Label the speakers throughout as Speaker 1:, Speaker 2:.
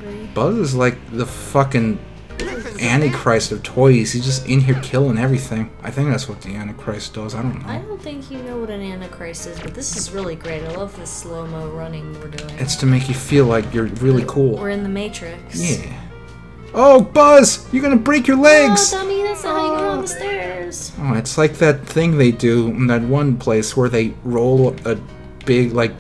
Speaker 1: hungry.
Speaker 2: Buzz is like the fucking Antichrist of toys. He's just in here killing everything. I think that's what the Antichrist does. I don't know.
Speaker 1: I don't think you know what an Antichrist is, but this is really great. I love this slow-mo running we're doing.
Speaker 2: It's to make you feel like you're really cool.
Speaker 1: We're in the Matrix.
Speaker 2: Yeah. Oh, Buzz! You're gonna break your legs!
Speaker 1: Oh, dummy, that's not how you get on the stairs.
Speaker 2: Oh, it's like that thing they do in that one place where they roll a big, like,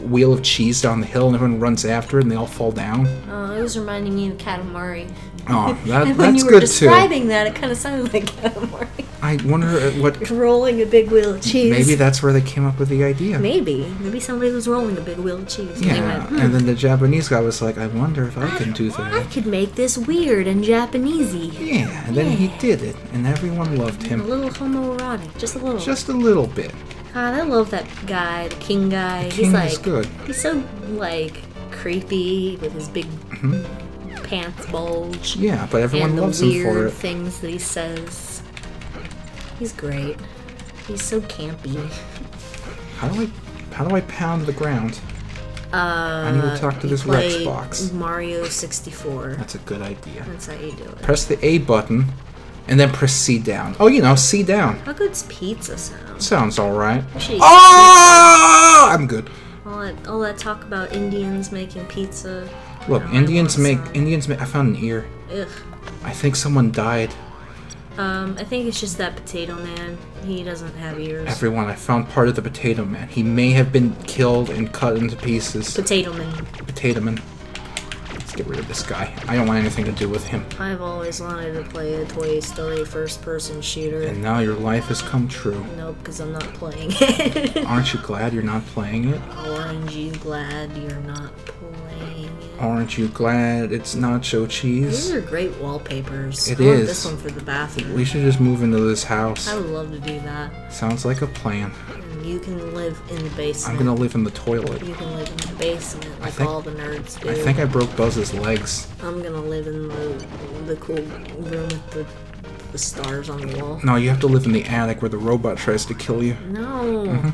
Speaker 2: wheel of cheese down the hill and everyone runs after it and they all fall down.
Speaker 1: Oh, it was reminding me of Katamari.
Speaker 2: Oh, that's good too.
Speaker 1: When you were describing that, it kind of sounded like Katamari.
Speaker 2: I wonder what...
Speaker 1: Rolling a big wheel of cheese.
Speaker 2: Maybe that's where they came up with the idea.
Speaker 1: Maybe. Maybe somebody was rolling a big wheel of cheese.
Speaker 2: Yeah,
Speaker 1: And, they went,
Speaker 2: and then the Japanese guy was like, I wonder if I can do that.
Speaker 1: I could make this weird and Japanesey.
Speaker 2: Yeah, and then he did it, and everyone loved
Speaker 1: A
Speaker 2: him.
Speaker 1: little homoerotic. Just a little.
Speaker 2: Just a little bit.
Speaker 1: God, I love that guy, the king guy.
Speaker 2: The king
Speaker 1: He's like,
Speaker 2: is good.
Speaker 1: He's so, like, creepy with his big pants bulge.
Speaker 2: Yeah, but everyone loves him for
Speaker 1: And the weird
Speaker 2: it.
Speaker 1: things that he says. He's great. He's so campy.
Speaker 2: How do I pound the ground? I need to talk to this Rex box.
Speaker 1: Mario 64.
Speaker 2: That's a good idea.
Speaker 1: That's how you do it.
Speaker 2: Press the A button, and then press C down. Oh, you know, C down.
Speaker 1: How good's pizza sound?
Speaker 2: Sounds alright.
Speaker 1: Jeez.
Speaker 2: Oh! I'm good.
Speaker 1: All that talk about Indians making pizza.
Speaker 2: Look,
Speaker 1: Now I
Speaker 2: Indians
Speaker 1: want
Speaker 2: make...
Speaker 1: some.
Speaker 2: I found an ear.
Speaker 1: Ugh.
Speaker 2: I think someone died.
Speaker 1: I think it's just that potato man. He doesn't have ears.
Speaker 2: Everyone, I found part of the Potato Man. He may have been killed and cut into pieces.
Speaker 1: Potato man.
Speaker 2: Potato Man. Let's get rid of this guy. I don't want anything to do with him.
Speaker 1: I've always wanted to play a Toy Story first-person shooter.
Speaker 2: And now your life has come true.
Speaker 1: Nope, because I'm not playing it.
Speaker 2: Aren't you glad you're not playing it?
Speaker 1: Aren't you glad you're not playing it?
Speaker 2: Aren't you glad it's nacho cheese?
Speaker 1: These are great wallpapers.
Speaker 2: It
Speaker 1: I want
Speaker 2: is.
Speaker 1: this one for the bathroom.
Speaker 2: We should just move into this house.
Speaker 1: I would love to do that.
Speaker 2: Sounds like a plan.
Speaker 1: And you can live in the basement.
Speaker 2: I'm gonna live in the toilet.
Speaker 1: You can live in the basement like
Speaker 2: think-
Speaker 1: all the nerds do.
Speaker 2: I think I broke Buzz's legs.
Speaker 1: I'm gonna live in the cool room with the stars on the wall.
Speaker 2: No, you have to live in the attic where the robot tries to kill you.
Speaker 1: No.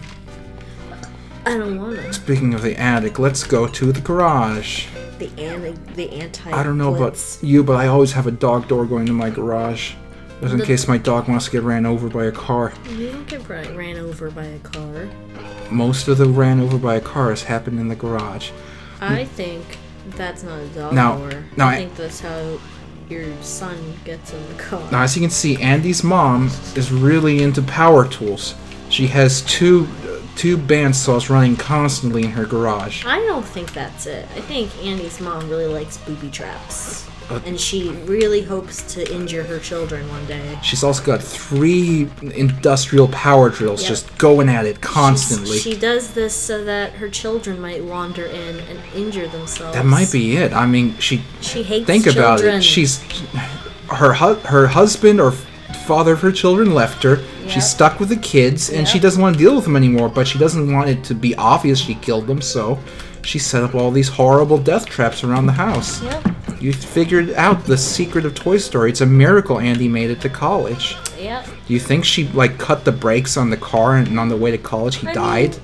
Speaker 1: I don't wanna.
Speaker 2: Speaking of the attic, let's go to the garage.
Speaker 1: The anti.
Speaker 2: I don't know about you, but I always have a dog door going to my garage. Just in case my dog wants to get ran over by a car.
Speaker 1: You don't get ran over by a car.
Speaker 2: Most of the ran over by a car has happened in the garage.
Speaker 1: I think that's not a dog
Speaker 2: Now-
Speaker 1: door.
Speaker 2: now
Speaker 1: I
Speaker 2: I-
Speaker 1: think that's how your son gets in the car.
Speaker 2: Now, as you can see, Andy's mom is really into power tools. She has two bandsaws running constantly in her garage.
Speaker 1: I don't think that's it. I think Andy's mom really likes booby traps. And she really hopes to injure her children one day.
Speaker 2: She's also got 3 industrial power drills
Speaker 1: Yep.
Speaker 2: just going at it constantly.
Speaker 1: She does this so that her children might wander in and injure themselves.
Speaker 2: That might be it. I mean, she
Speaker 1: hates
Speaker 2: think about
Speaker 1: children.
Speaker 2: it. She's her husband or father of her children left her.
Speaker 1: Yep.
Speaker 2: She's stuck with the kids, and she
Speaker 1: Yep.
Speaker 2: doesn't want to deal with them anymore. But she doesn't want it to be obvious she killed them, so she set up all these horrible death traps around the house.
Speaker 1: Yep.
Speaker 2: You figured out the secret of Toy Story. It's a miracle Andy made it to college.
Speaker 1: Yep.
Speaker 2: Do you think she like cut the brakes on the car and on the way to college he died?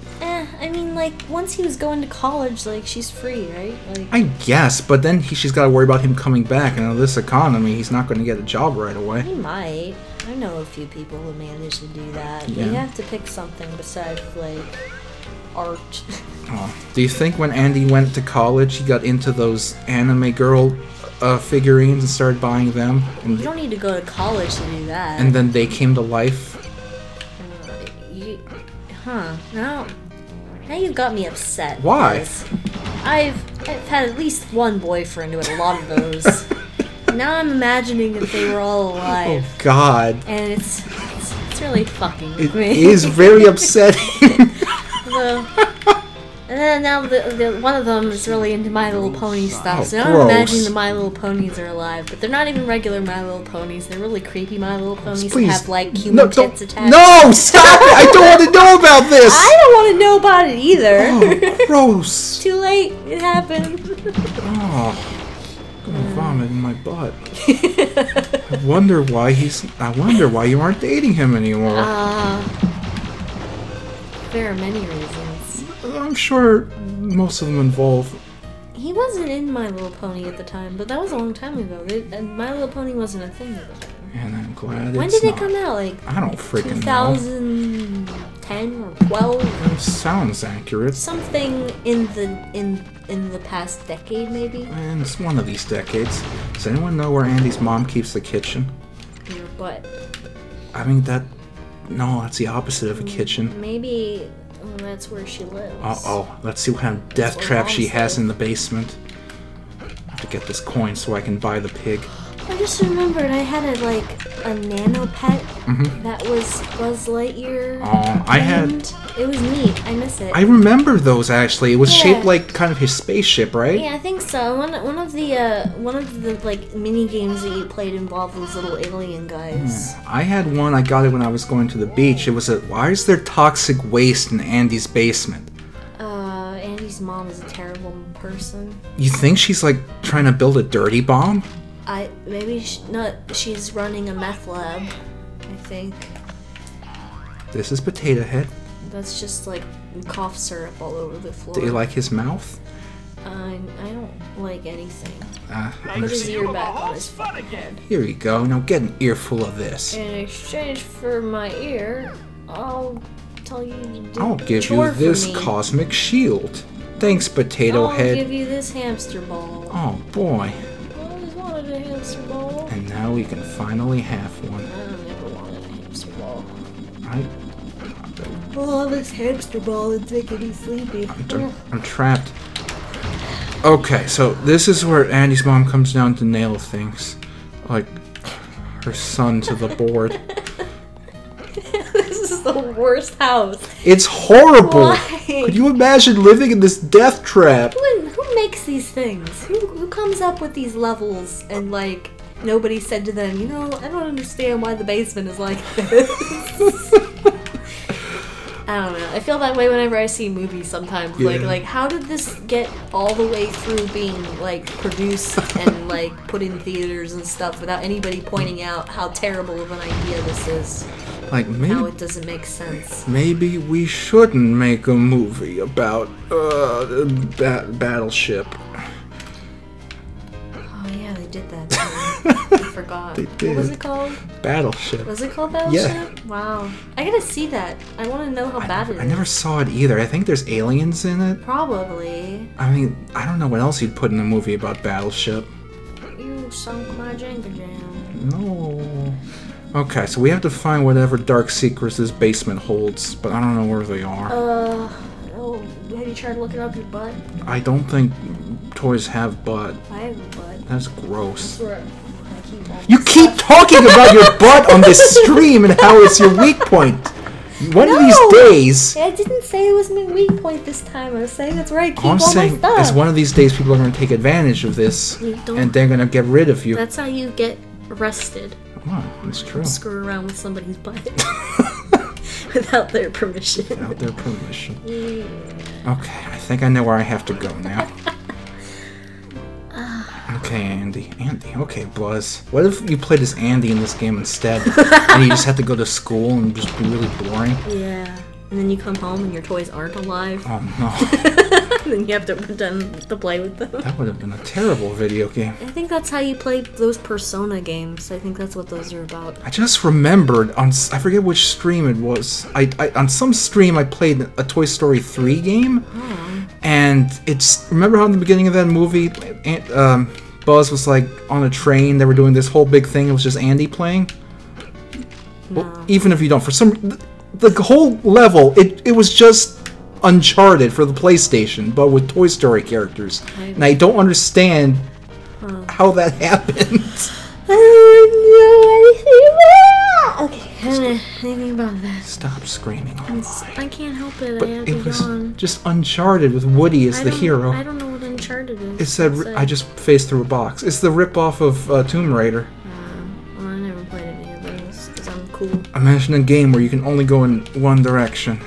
Speaker 1: I mean, like, once he was going to college, like, she's free, right? Like,
Speaker 2: I guess, but then she's got to worry about him coming back, and in this economy, he's not going to get a job right away.
Speaker 1: he might. I know a few people who manage to do that.
Speaker 2: Yeah.
Speaker 1: You have to pick something besides, like, art.
Speaker 2: Oh. Do you think when Andy went to college, he got into those anime girl figurines and started buying them?
Speaker 1: You don't need to go to college to do that.
Speaker 2: And then they came to life?
Speaker 1: Now you've got me upset.
Speaker 2: Why?
Speaker 1: because I've had at least one boyfriend who had a lot of those. Now I'm imagining that they were all alive.
Speaker 2: Oh, God.
Speaker 1: And it's really fucking with
Speaker 2: It
Speaker 1: me.
Speaker 2: is very upsetting.
Speaker 1: And then now the one of them is really into My Little Pony stuff.
Speaker 2: Oh,
Speaker 1: So now I'm
Speaker 2: gross.
Speaker 1: imagining the My Little Ponies are alive, but they're not even regular My Little Ponies. They're really creepy My Little Ponies that
Speaker 2: Please.
Speaker 1: have like human tits attached.
Speaker 2: No, stop it! I don't want to know about this!
Speaker 1: I don't want to know about it either.
Speaker 2: Oh, gross.
Speaker 1: Too late. It happened.
Speaker 2: Oh, I'm gonna vomit in my butt. I wonder why you aren't dating him anymore.
Speaker 1: There are many reasons.
Speaker 2: I'm sure most of them involve
Speaker 1: He wasn't in My Little Pony at the time, but that was a long time ago. And My Little Pony wasn't a thing at the time.
Speaker 2: And I'm glad
Speaker 1: When
Speaker 2: it's
Speaker 1: did it
Speaker 2: not.
Speaker 1: come out? Like
Speaker 2: I don't freaking know.
Speaker 1: 2010 or 12?
Speaker 2: Sounds accurate.
Speaker 1: Something in the past decade, maybe.
Speaker 2: And it's one of these decades. Does anyone know where Andy's mom keeps the kitchen?
Speaker 1: Your butt.
Speaker 2: I mean no, that's the opposite of a kitchen.
Speaker 1: Maybe that's where she lives.
Speaker 2: Uh-oh, let's see what kind of death
Speaker 1: what
Speaker 2: trap
Speaker 1: Mom
Speaker 2: she has
Speaker 1: said.
Speaker 2: in the basement. I have to get this coin so I can buy the pig.
Speaker 1: I just remembered I had a nano pet that was Buzz Lightyear.
Speaker 2: Oh, I had...
Speaker 1: It was neat. I miss it.
Speaker 2: I remember those actually. It was
Speaker 1: Yeah.
Speaker 2: shaped like kind of his spaceship, right?
Speaker 1: Yeah, I think so. One of the like mini games that you played involved those little alien guys.
Speaker 2: I had one. I got it when I was going to the beach. It was why is there toxic waste in Andy's basement?
Speaker 1: Andy's mom is a terrible person.
Speaker 2: You think she's like trying to build a dirty bomb?
Speaker 1: She's running a meth lab. I think
Speaker 2: This is Potato Head.
Speaker 1: that's just like cough syrup all over the floor.
Speaker 2: Do you like his mouth?
Speaker 1: I don't like anything.
Speaker 2: I
Speaker 1: Put his
Speaker 2: understand.
Speaker 1: ear back on his fucking head.
Speaker 2: Here you go. Now get an earful of this.
Speaker 1: In exchange for my ear, I'll tell you to do
Speaker 2: I'll give
Speaker 1: chore
Speaker 2: you
Speaker 1: for
Speaker 2: this
Speaker 1: me.
Speaker 2: cosmic shield. Thanks, Potato
Speaker 1: I'll
Speaker 2: Head.
Speaker 1: give you this hamster ball.
Speaker 2: Oh boy.
Speaker 1: I always wanted a hamster ball.
Speaker 2: And now we can finally have one.
Speaker 1: I don't ever wanted a hamster ball.
Speaker 2: I,
Speaker 1: Oh, this hamster ball is making me sleepy.
Speaker 2: I'm trapped. Okay, so this is where Andy's mom comes down to nail things. Like her son to the board.
Speaker 1: This is the worst house.
Speaker 2: It's horrible!
Speaker 1: Why?
Speaker 2: Could you imagine living in this death trap?
Speaker 1: Who makes these things? Who comes up with these levels and like nobody said to them, I don't understand why the basement is like this. I don't know. I feel that way whenever I see movies sometimes.
Speaker 2: Yeah.
Speaker 1: Like how did this get all the way through being like produced and like put in theaters and stuff without anybody pointing out how terrible of an idea this is?
Speaker 2: Like
Speaker 1: How it doesn't make sense.
Speaker 2: maybe we shouldn't make a movie about Battleship.
Speaker 1: Oh yeah, they did that too. I forgot.
Speaker 2: They
Speaker 1: What was
Speaker 2: did.
Speaker 1: it called?
Speaker 2: Battleship.
Speaker 1: Was it called Battleship? Wow. I gotta see that. I want to know how bad it is.
Speaker 2: I never saw it either. I think there's aliens in it.
Speaker 1: Probably.
Speaker 2: I mean, I don't know what else you'd put in a movie about Battleship.
Speaker 1: You sunk my Jenga jam.
Speaker 2: No. Okay, so we have to find whatever dark secrets this basement holds, but I don't know where they are.
Speaker 1: Have you tried looking up your butt?
Speaker 2: I don't think toys have butt.
Speaker 1: I have a butt.
Speaker 2: That's gross.
Speaker 1: That's where I keep all my
Speaker 2: You keep talking about your butt on this stream and how it's your weak point. One of these days,
Speaker 1: I didn't say it was my weak point this time. I was saying that's where I keep
Speaker 2: all I'm
Speaker 1: all my
Speaker 2: saying
Speaker 1: stuff.
Speaker 2: is one of these days people are going to take advantage of this,
Speaker 1: You don't-
Speaker 2: and they're going to get rid of you.
Speaker 1: That's how you get arrested.
Speaker 2: Oh, that's true.
Speaker 1: Screw around with somebody's butt without their permission.
Speaker 2: Without their permission.
Speaker 1: Yeah.
Speaker 2: Okay, I think I know where I have to go now. Okay, Andy. Okay, Buzz. What if you played as Andy in this game instead? And you just have to go to school and just be really boring?
Speaker 1: Yeah. And then you come home and your toys aren't alive.
Speaker 2: Oh no.
Speaker 1: And then you have to pretend to play with them.
Speaker 2: That would have been a terrible video game.
Speaker 1: I think that's how you play those Persona games. I think that's what those are about.
Speaker 2: I just remembered I forget which stream it was. I on some stream I played a Toy Story 3 game, and remember how in the beginning of that movie, Buzz was like on a train. They were doing this whole big thing. It was just Andy playing.
Speaker 1: No.
Speaker 2: Well, even if you don't, the whole level it was just Uncharted for the PlayStation, but with Toy Story characters, and I don't understand how that happened.
Speaker 1: I don't know anything about Okay, I don't know anything about that.
Speaker 2: Stop screaming.
Speaker 1: I can't help it.
Speaker 2: But
Speaker 1: I have
Speaker 2: it
Speaker 1: to
Speaker 2: was
Speaker 1: yawn.
Speaker 2: just Uncharted with Woody as the hero.
Speaker 1: I don't know what Uncharted is.
Speaker 2: It said, I just phased through a box. It's the ripoff of Tomb Raider.
Speaker 1: Well, I never played any of those because I'm cool.
Speaker 2: Imagine a game where you can only go in one direction.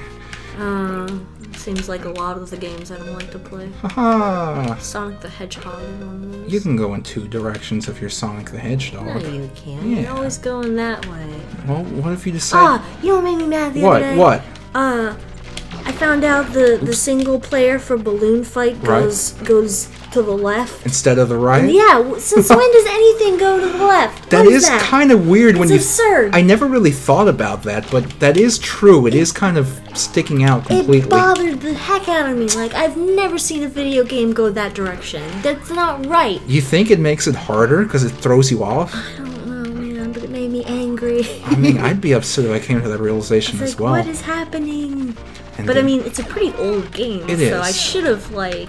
Speaker 1: Seems like a lot of the games I don't like to play.
Speaker 2: Haha!
Speaker 1: Sonic the Hedgehog is one of those.
Speaker 2: You can go in two directions if you're Sonic the Hedgehog.
Speaker 1: No, you can't.
Speaker 2: Yeah.
Speaker 1: You're always going that way.
Speaker 2: Well, what if you decide...
Speaker 1: You know what made me mad the other day?
Speaker 2: What?
Speaker 1: I found out the single player for Balloon Fight goes to the left
Speaker 2: instead of the right.
Speaker 1: And yeah, since when does anything go to the left?
Speaker 2: That is kind of weird.
Speaker 1: It's absurd.
Speaker 2: I never really thought about that, but that is true. It is kind of sticking out completely.
Speaker 1: It bothered the heck out of me. Like, I've never seen a video game go that direction. That's not right.
Speaker 2: You think it makes it harder because it throws you off?
Speaker 1: I don't know, man, but it made me angry.
Speaker 2: I mean, I'd be upset if I came to that realization as well.
Speaker 1: What is happening?
Speaker 2: And
Speaker 1: but I mean, it's a pretty old game,
Speaker 2: it
Speaker 1: so
Speaker 2: is.
Speaker 1: I should have, like...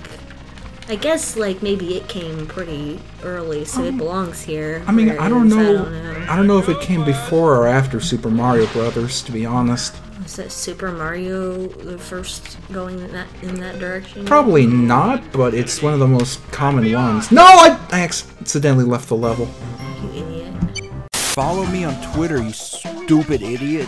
Speaker 1: I guess, like, maybe it came pretty early, so it belongs here.
Speaker 2: I mean, I don't know. I don't know if it came before or after Super Mario Brothers, to be honest.
Speaker 1: Was that Super Mario the first going in that direction?
Speaker 2: Probably not, but it's one of the most common ones. No, I accidentally left the level.
Speaker 1: You idiot.
Speaker 3: Follow me on Twitter, you stupid idiot.